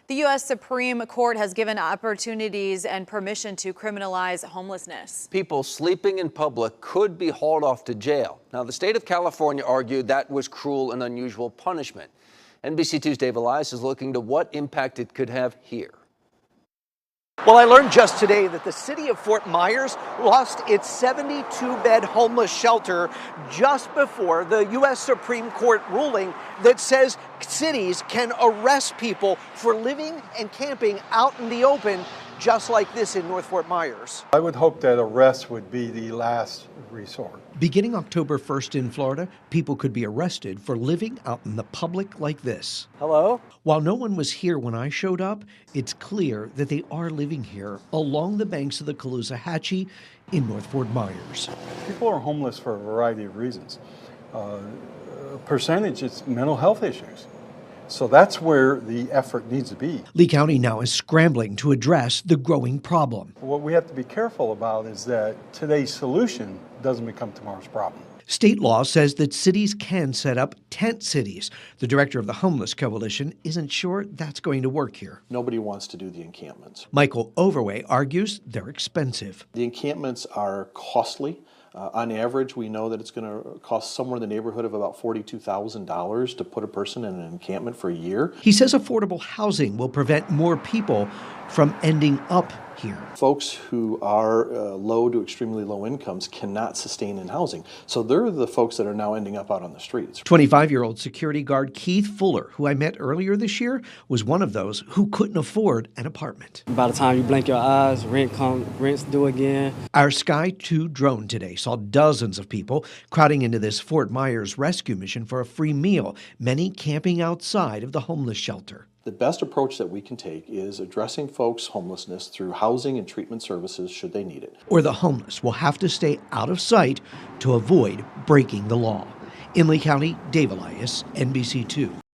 The U.S. Supreme Court has given opportunities and permission to criminalize homelessness. People sleeping in public could be hauled off to jail. Now, the state of California argued that was cruel and unusual punishment. NBC2's Dave Elias is looking to what impact it could have here. Well, I learned just today that the city of Fort Myers lost its 72-bed homeless shelter just before the U.S. Supreme Court ruling that says cities can arrest people for living and camping out in the open, just like this in North Fort Myers. I would hope that arrest would be the last resort. Beginning October 1st in Florida, people could be arrested for living out in the public like this. Hello? While no one was here when I showed up, it's clear that they are living here along the banks of the Caloosahatchee in North Fort Myers. People are homeless for a variety of reasons. Percentage is mental health issues. So that's where the effort needs to be. Lee County now is scrambling to address the growing problem. What we have to be careful about is that today's solution doesn't become tomorrow's problem. State law says that cities can set up tent cities. The director of the Homeless Coalition isn't sure that's going to work here. Nobody wants to do the encampments. Michael Overway argues they're expensive. The encampments are costly. On average, we know that it's going to cost somewhere in the neighborhood of about $42,000 to put a person in an encampment for a year. He says affordable housing will prevent more people from ending up here. Folks who are low to extremely low incomes cannot sustain in housing. So they're the folks that are now ending up out on the streets. 25-year-old security guard Keith Fuller, who I met earlier this year, was one of those who couldn't afford an apartment. By the time you blink your eyes, rent's due again. Our Sky 2 drone today saw dozens of people crowding into this Fort Myers rescue mission for a free meal, many camping outside of the homeless shelter. The best approach that we can take is addressing folks' homelessness through housing and treatment services should they need it. Or the homeless will have to stay out of sight to avoid breaking the law. In Lee County, Dave Elias, NBC2.